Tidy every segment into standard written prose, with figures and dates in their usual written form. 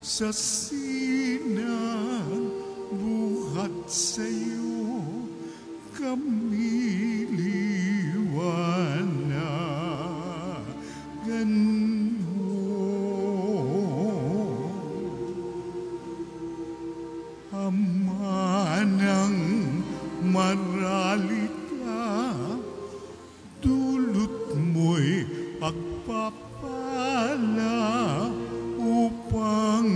Sa sinang buhat sa'yo kami liwanagan mo. Ama ng marali ka, dulot mo'y pagpapala upang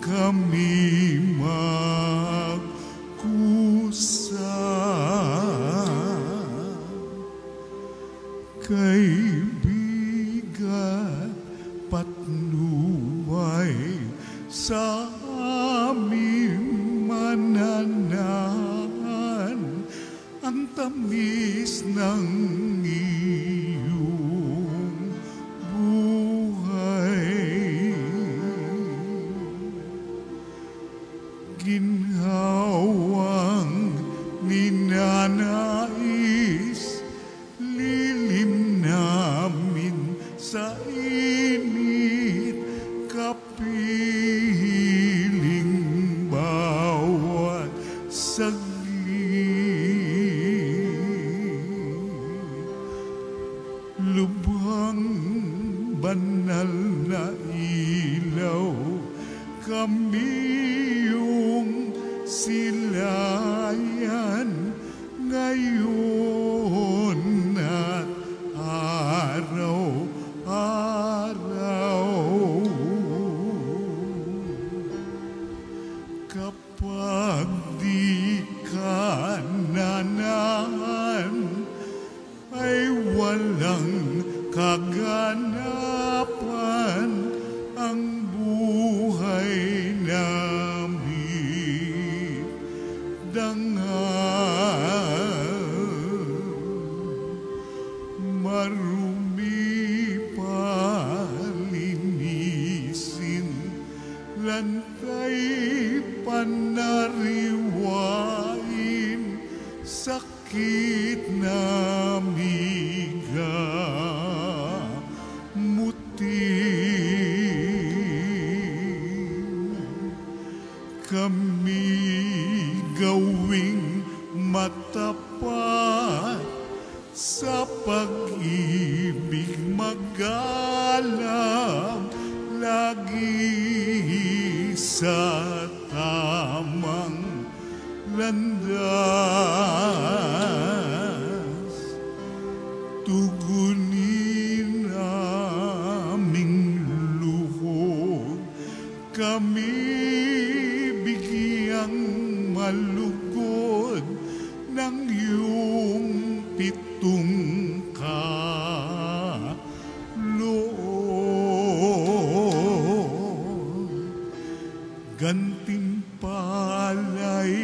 kami magkusa. Kaibigan patnubay sa aming mananahan, ang tamis ng iyong buhay. Ginhawang ninanais, lilim namin sa init, kapiling bawat saglit. Lubhang banal na ilaw, kami yung silayan ngayon at araw-araw. Kapag di ka nanahan, ay walang kaganapan ang buhay namin dangal. Marumi palinisin, lantay panariwain, sakit na kami gawing matapat sa pag-ibig, magalang lagi sa tamang landas. Tugunin aming luhod, kami malugod ng iyong pitong kaloob. Gantimpala'y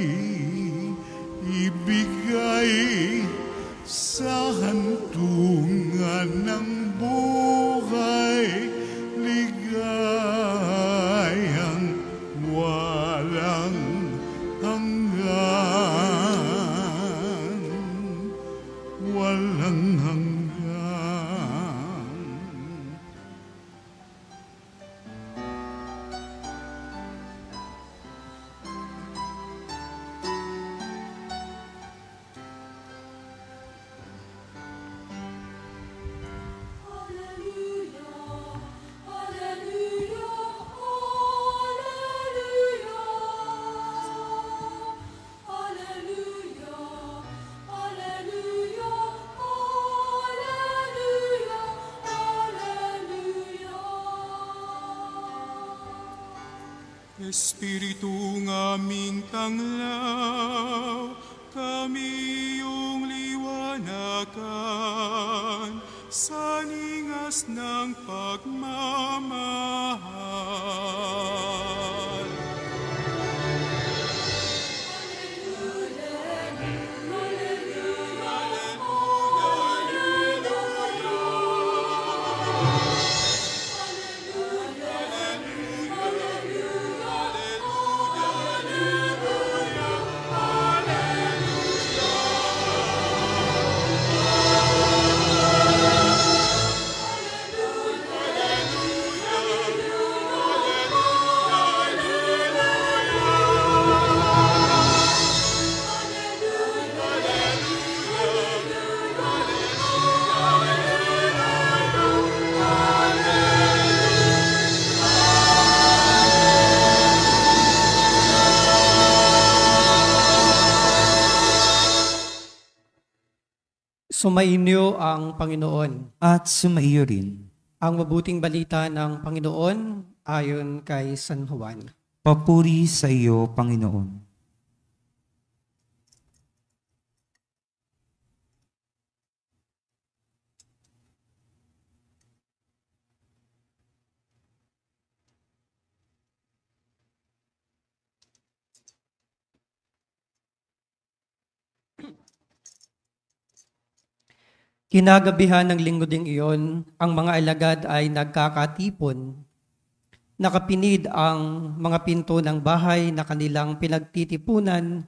ibigay sa hantungan ng buhay, ligayang walang walang hanggan. Espiritu ng aming tanglaw, kami iyong liwanagan sa ningas ng pagmamahal. Sumainyo ang Panginoon. At sumaiyo rin. Ang mabuting balita ng Panginoon ayon kay San Juan. Papuri sa iyo, Panginoon. Kinagabihan ng linggo ding iyon, ang mga alagad ay nagkakatipon. Nakapinid ang mga pinto ng bahay na kanilang pinagtitipunan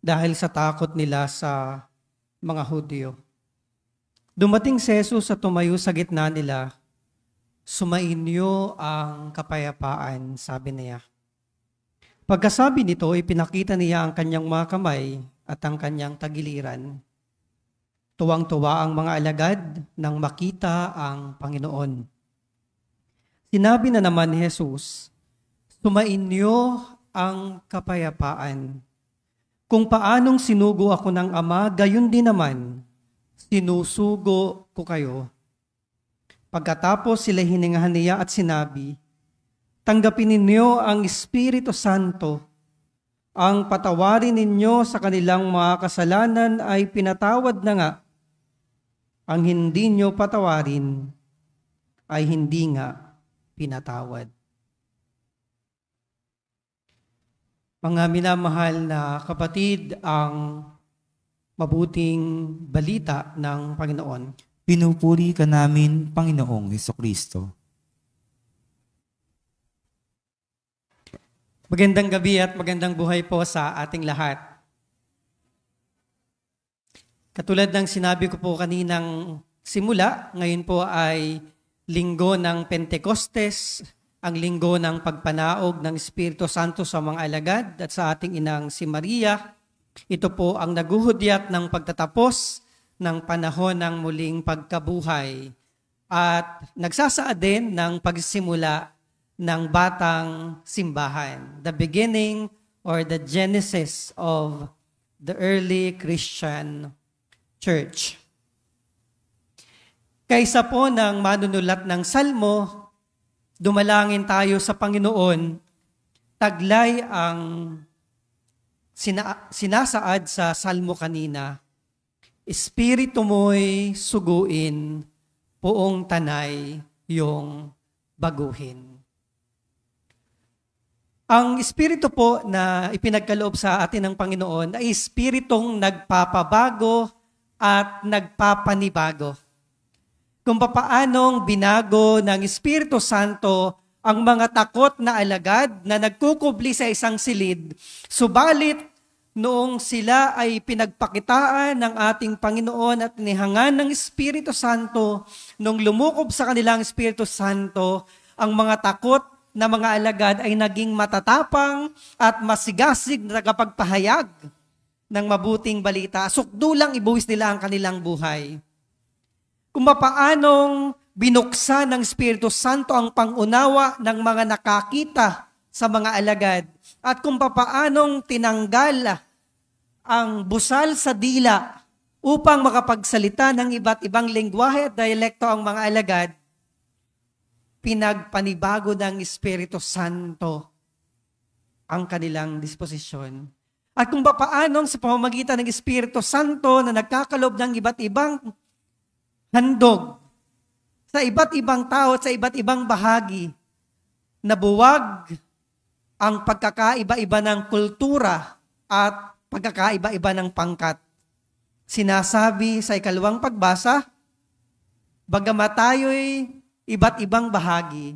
dahil sa takot nila sa mga Hudyo. Dumating si Jesus at tumayo sa gitna nila. Sumainyo ang kapayapaan, sabi niya. Pagkasabi nito, ipinakita niya ang kanyang mga kamay at ang kanyang tagiliran. Tuwang-tuwa ang mga alagad nang makita ang Panginoon. Sinabi na naman ni Jesus, sumainyo ang kapayapaan. Kung paanong sinugo ako ng Ama, gayon din naman, sinusugo ko kayo. Pagkatapos sila hiningahan niya at sinabi, tanggapin ninyo ang Espiritu Santo. Ang patawarin ninyo sa kanilang mga kasalanan ay pinatawad na nga. Ang hindi nyo patawarin ay hindi nga pinatawad. Mga minamahal na kapatid, ang mabuting balita ng Panginoon. Pinupuri ka namin, Panginoong Hesukristo. Magandang gabi at magandang buhay po sa ating lahat. Katulad ng sinabi ko po kaninang simula, ngayon po ay linggo ng Pentecostes, ang linggo ng pagpanaog ng Espiritu Santo sa mga alagad at sa ating inang si Maria. Ito po ang naguhudyat ng pagtatapos ng panahon ng muling pagkabuhay at nagsasaad din ng pagsimula ng batang simbahan, the beginning or the genesis of the early Christian Church. Kaysa po ng manunulat ng Salmo, dumalangin tayo sa Panginoon, taglay ang sinasaad sa Salmo kanina, Espiritu mo'y suguin, puong tanay yung baguhin. Ang Espiritu po na ipinagkaloob sa atin ng Panginoon ay Espiritong nagpapabago at nagpapanibago. Kung papaanong binago ng Espiritu Santo ang mga takot na alagad na nagkukubli sa isang silid, subalit noong sila ay pinagpakitaan ng ating Panginoon at nihangan ng Espiritu Santo, nung lumukob sa kanilang Espiritu Santo, ang mga takot na mga alagad ay naging matatapang at masigasig na tagapagpahayag ng mabuting balita. Sukdulang ibuwis nila ang kanilang buhay. Kung paanong binuksan ng Espiritu Santo ang pangunawa ng mga nakakita sa mga alagad at kung paanong tinanggal ang busal sa dila upang makapagsalita ng iba't ibang lengguwahe at dialekto ang mga alagad, pinagpanibago ng Espiritu Santo ang kanilang disposisyon. At kung paanong sa pamamagitan ng Espiritu Santo na nagkakalob ng iba't ibang handog sa iba't ibang tao at sa iba't ibang bahagi, nabuwag ang pagkakaiba-iba ng kultura at pagkakaiba-iba ng pangkat. Sinasabi sa ikalawang pagbasa, bagamat tayo'y iba't ibang bahagi,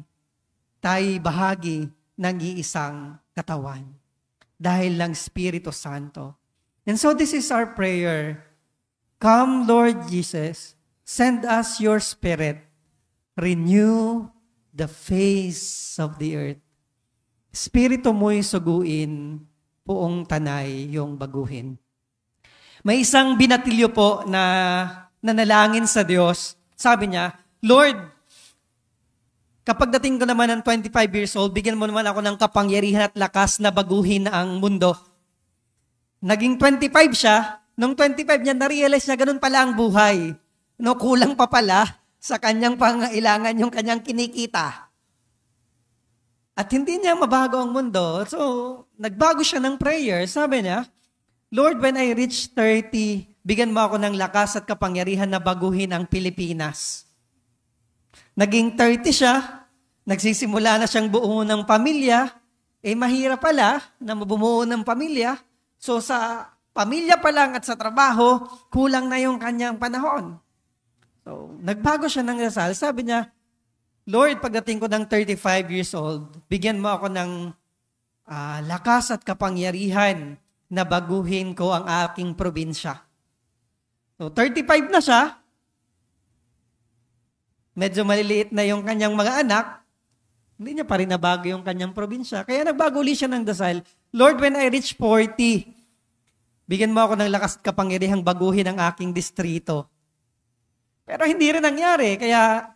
tayo'y bahagi ng iisang katawan dahil lang Espiritu Santo. And so this is our prayer. Come, Lord Jesus, send us your Spirit. Renew the face of the earth. Espiritu mo'y suguin, puong tanay yung baguhin. May isang binatilyo po na nanalangin sa Diyos. Sabi niya, Lord, kapag dating ko naman ng 25 years old, bigyan mo naman ako ng kapangyarihan at lakas na baguhin ang mundo. Naging 25 siya. Nung 25 niya, na-realize niya ganun pala ang buhay. No, kulang pa pala sa kanyang pangailangan yung kanyang kinikita. At hindi niya mabago ang mundo. So, nagbago siya ng prayer. Sabi niya, Lord, when I reach 30, bigyan mo ako ng lakas at kapangyarihan na baguhin ang Pilipinas. Naging 30 siya, nagsisimula na siyang buo ng pamilya, mahirap pala na bumuo ng pamilya. So sa pamilya pa lang at sa trabaho, kulang na yung kanyang panahon. So nagbago siya ng dasal. Sabi niya, Lord, pagdating ko ng 35 years old, bigyan mo ako ng lakas at kapangyarihan na baguhin ko ang aking probinsya. So 35 na siya, medyo maliliit na yung kanyang mga anak, hindi niya pa rin nabago yung kanyang probinsya. Kaya nagbago ulit siya ng dasal, Lord, when I reach 40, bigyan mo ako ng lakas at kapangyarihang baguhin ang aking distrito. Pero hindi rin nangyari. Kaya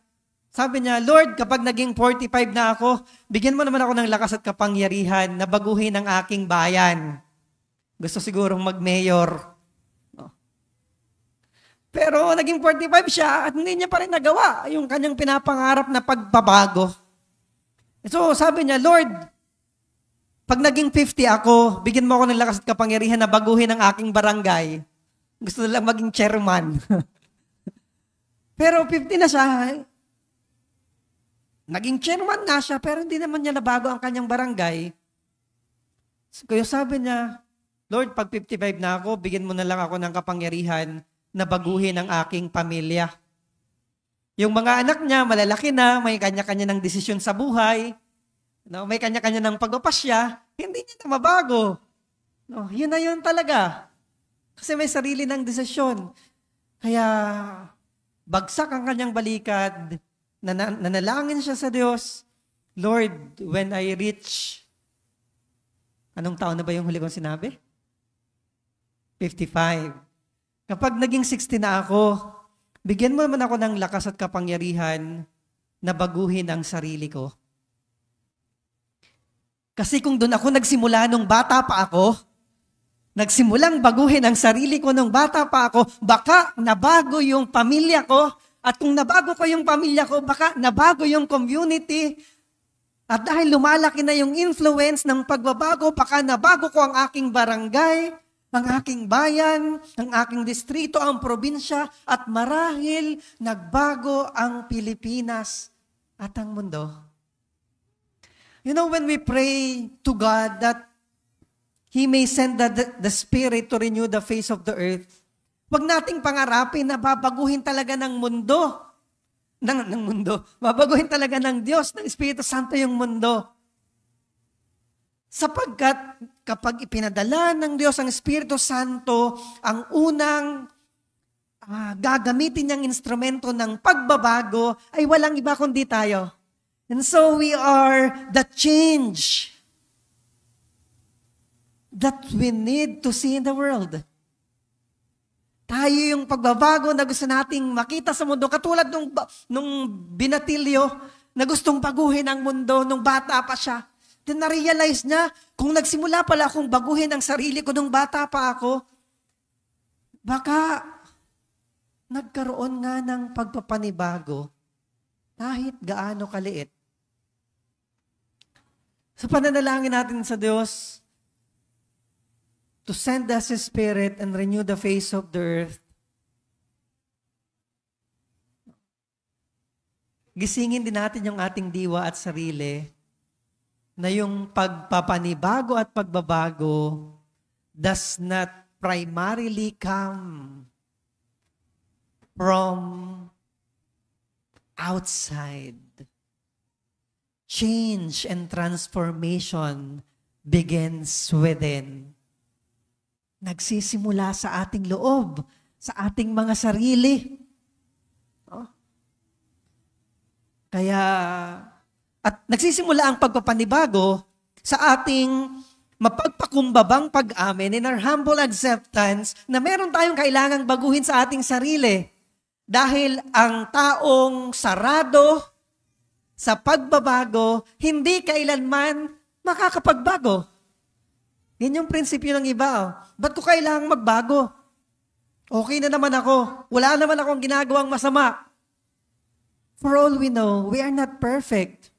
sabi niya, Lord, kapag naging 45 na ako, bigyan mo naman ako ng lakas at kapangyarihan na baguhin ang aking bayan. Gusto sigurong mag-mayor. Pero naging 45 siya at hindi niya pa rin nagawa yung kanyang pinapangarap na pagbabago. So sabi niya, Lord, pag naging 50 ako, bigyan mo ako ng lakas at kapangyarihan na baguhin ang aking barangay. Gusto na lang maging chairman. Pero 50 na siya. Naging chairman na siya, pero hindi naman niya nabago ang kanyang barangay. So, kaya sabi niya, Lord, pag 55 na ako, bigyan mo na lang ako ng kapangyarihan na baguhin ang aking pamilya. Yung mga anak niya, malalaki na, may kanya-kanya ng desisyon sa buhay, no, may kanya-kanya ng pagpapasya, hindi niya na mabago. No, yun na yun talaga. Kasi may sarili ng desisyon. Kaya, bagsak ang kanyang balikad, nanalangin siya sa Diyos, Lord, when I reach, anong taon na ba yung huli kong sinabi? 55. Kapag naging 60 na ako, bigyan mo naman ako ng lakas at kapangyarihan na baguhin ang sarili ko. Kasi kung doon ako nagsimula nung bata pa ako, nagsimulang baguhin ang sarili ko nung bata pa ako, baka nabago yung pamilya ko, at kung nabago ko yung pamilya ko, baka nabago yung community, at dahil lumalaki na yung influence ng pagbabago, baka nabago ko ang aking barangay, ang aking bayan, ang aking distrito, ang probinsya, at marahil nagbago ang Pilipinas at ang mundo. You know, when we pray to God that He may send the Spirit to renew the face of the earth, wag nating pangarapin na babaguhin talaga ng mundo. Ng mundo. Babaguhin talaga ng Diyos, ng Espiritu Santo yung mundo. Sapagkat kapag ipinadala ng Diyos ang Espiritu Santo, ang unang gagamitin niyang instrumento ng pagbabago ay walang iba kundi tayo. And so we are the change that we need to see in the world. Tayo yung pagbabago na gusto nating makita sa mundo. Katulad nung binatilyo na gustong baguhin ang mundo nung bata pa siya. Then na-realize niya, kung nagsimula pala akong baguhin ang sarili ko nung bata pa ako, baka nagkaroon nga ng pagpapanibago kahit gaano kaliit. Sa pananalangin natin sa Diyos, to send us His Spirit and renew the face of the earth, gisingin din natin yung ating diwa at sarili na yung pagpapanibago at pagbabago does not primarily come from outside. Change and transformation begins within. Nagsisimula sa ating loob, sa ating mga sarili. Kaya, at nagsisimula ang pagpapanibago sa ating mapagpakumbabang pag-amin in our humble acceptance na meron tayong kailangang baguhin sa ating sarili. Dahil ang taong sarado sa pagbabago, hindi kailanman makakapagbago. Yan yung prinsipyo ng iba. Ba't ko kailangang magbago? Okay na naman ako. Wala naman akong ginagawang masama. For all we know, we are not perfect.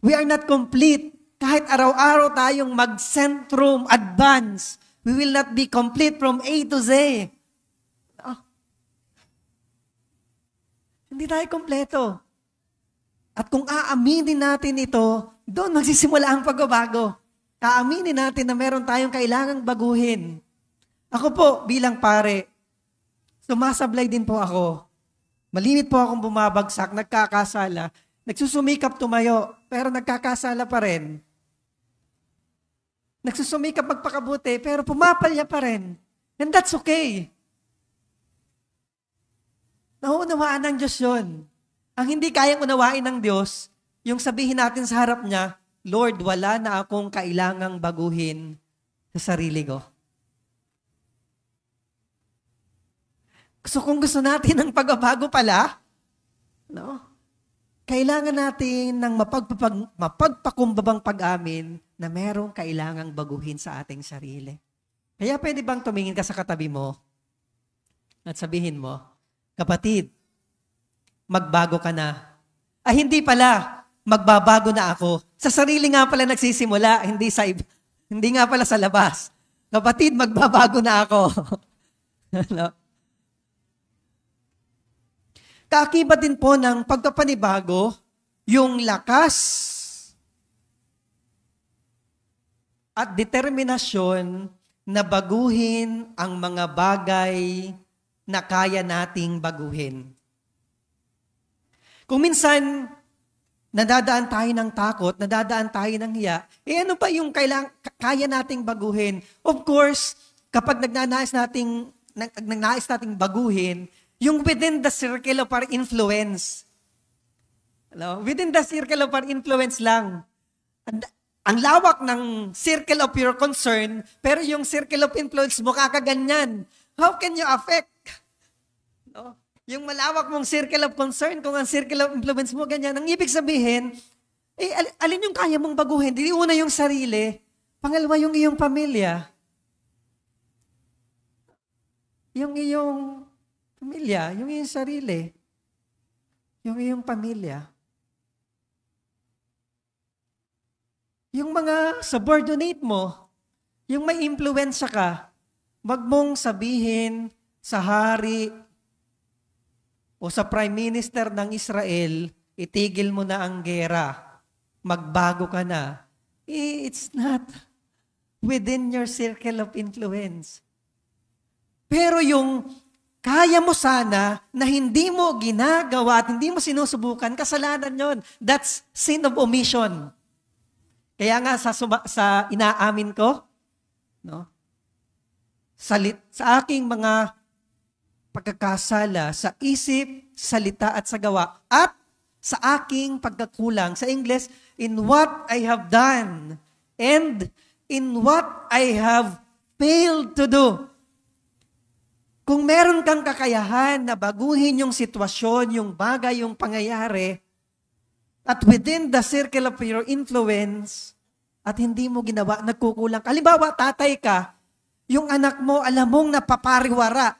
We are not complete. Kahit araw-araw tayong mag-centrum, advance, we will not be complete from A to Z. Hindi tayo kompleto. At kung aaminin natin ito, doon magsisimula ang pagbabago. Aaminin natin na meron tayong kailangang baguhin. Ako po, bilang pare, sumasablay din po ako. Malimit po akong bumabagsak, nagkakasala, nagsusumikap tumayo, pero nagkakasala pa rin. Nagsusumikap magpakabuti, pero pumapalya pa rin. And that's okay. Nauunawaan ng Diyos yun. Ang hindi kayang unawain ng Diyos, yung sabihin natin sa harap niya, Lord, wala na akong kailangang baguhin sa sarili ko. So kung gusto natin ng pagbabago pala, no? Kailangan natin ng mapagpakumbabang pag-amin na merong kailangang baguhin sa ating sarili. Kaya pwede bang tumingin ka sa katabi mo at sabihin mo, kapatid, magbago ka na. Ay, hindi pala, magbabago na ako. Sa sarili nga pala nagsisimula, hindi nga pala sa labas. Kapatid, magbabago na ako. No? Kaakibat din po ng pagpapanibago, yung lakas at determinasyon na baguhin ang mga bagay na kaya nating baguhin. Kung minsan, nadadaan tayo ng takot, nadadaan tayo ng hiya, ano pa yung kaya nating baguhin? Of course, kapag nagnanais nating baguhin, yung within the circle of our influence. Within the circle of our influence lang. Ang lawak ng circle of your concern, pero yung circle of influence mo kakaganyan. How can you affect? No? Yung malawak mong circle of concern, kung ang circle of influence mo ganyan, ang ibig sabihin, alin yung kaya mong baguhin? Di una yung sarili, pangalawa yung iyong pamilya. Yung iyong pamilya, yung iyong sarili, yung iyong pamilya. Yung mga subordinate mo, yung may impluwensya ka, wag mong sabihin sa hari o sa prime minister ng Israel, itigil mo na ang gera, magbago ka na. It's not within your circle of influence. Pero yung kaya mo sana na hindi mo ginagawa at hindi mo sinusubukan, kasalanan yon. That's sin of omission. Kaya nga sa inaamin ko, no? Sa aking mga pagkakasala, sa isip, salita at sa gawa, at sa aking pagkakulang, sa English, in what I have done and in what I have failed to do. Kung meron kang kakayahan na baguhin yung sitwasyon, yung bagay, yung pangyayari, at within the circle of your influence, at hindi mo ginawa, nagkukulang. Halimbawa, tatay ka, yung anak mo, alam mong napapariwara.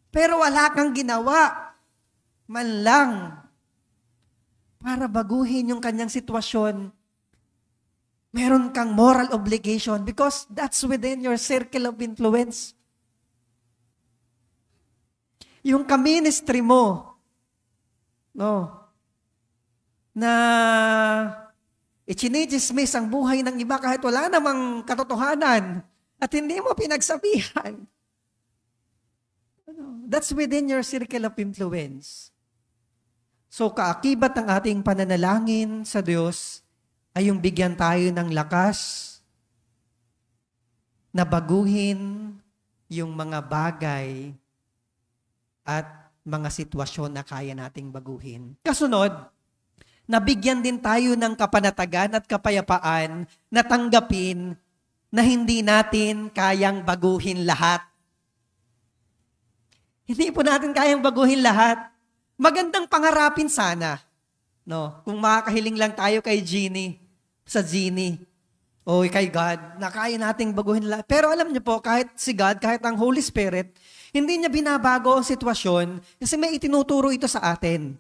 Pero wala kang ginawa, man lang, para baguhin yung kanyang sitwasyon. Meron kang moral obligation because that's within your circle of influence. Yung ka-ministry mo, no, na ichinichismis ang buhay ng iba kahit wala namang katotohanan at hindi mo pinagsabihan. That's within your circle of influence. So, kaakibat ng ating pananalangin sa Diyos ay yung bigyan tayo ng lakas na baguhin yung mga bagay at mga sitwasyon na kaya nating baguhin. Kasunod, nabigyan din tayo ng kapanatagan at kapayapaan na tanggapin na hindi natin kayang baguhin lahat. Hindi po natin kayang baguhin lahat. Magandang pangarapin sana. No? Kung makakahiling lang tayo kay Jeannie, sa Jeannie. o kay God na kaya nating baguhin lahat. Pero alam niyo po, kahit si God, kahit ang Holy Spirit, hindi niya binabago ang sitwasyon kasi may itinuturo ito sa atin.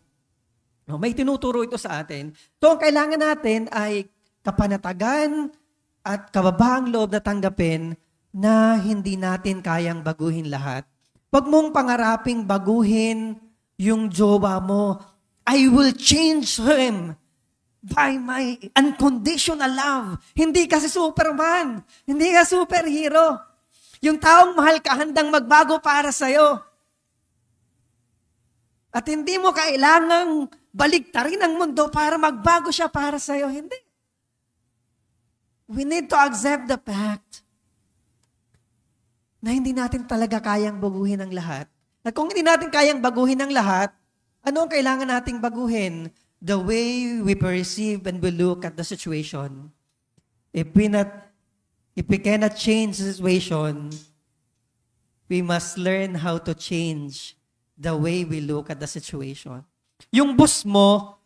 No, may tinuturo ito sa atin. So, ang kailangan natin ay kapanatagan at kababaang loob na tanggapin na hindi natin kayang baguhin lahat. Huwag mong pangaraping baguhin yung jowa mo. I will change him by my unconditional love. Hindi kasi Superman. Hindi ka superhero. Yung taong mahal ka, handang magbago para sa'yo. At hindi mo kailangang baliktarin ang mundo para magbago siya para sa'yo. Hindi. We need to accept the fact na hindi natin talaga kayang baguhin ang lahat. At kung hindi natin kayang baguhin ang lahat, ano ang kailangan nating baguhin? The way we perceive and we look at the situation. If we cannot change the situation, we must learn how to change the way we look at the situation. Yung boss mo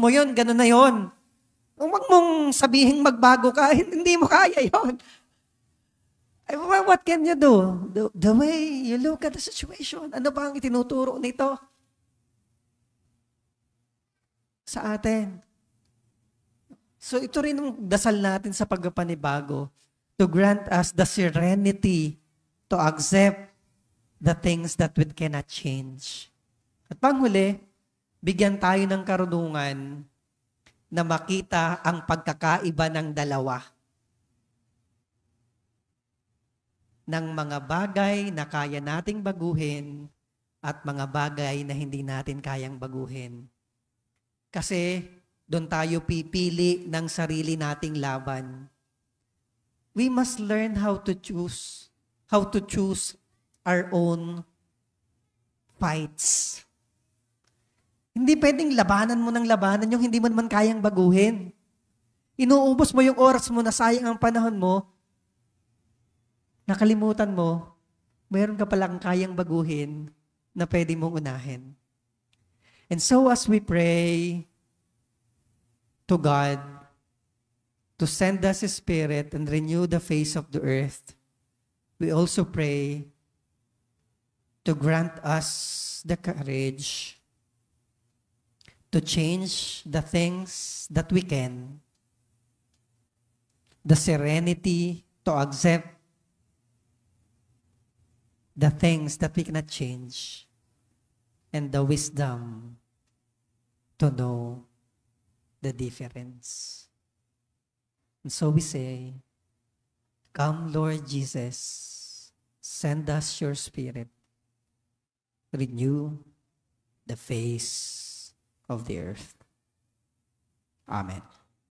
yun, gano'n na yun. Huwag mong sabihin magbago ka, hindi mo kaya yun. What can you do? The way you look at the situation. Ano ba ang itinuturo nito sa atin? So ito rin ang dasal natin sa pagpapanibago, to grant us the serenity to accept the things that we cannot change. At panghuli, bigyan tayo ng karunungan na makita ang pagkakaiba ng dalawa. Ng mga bagay na kaya nating baguhin at mga bagay na hindi natin kayang baguhin. Kasi doon tayo pipili ng sarili nating laban. We must learn how to choose our own fights. Hindi pwedeng labanan mo ng labanan yung hindi mo naman kayang baguhin. Inuubos mo yung oras mo na sayang ang panahon mo, nakalimutan mo, mayroon ka palang kayang baguhin na pwede mong unahin. And so as we pray to God to send us His Spirit and renew the face of the earth, we also pray to grant us the courage to change the things that we can, the serenity to accept the things that we cannot change, and the wisdom to know the difference. And so we say, come Lord Jesus, send us your Spirit, renew the face of the earth. Amen.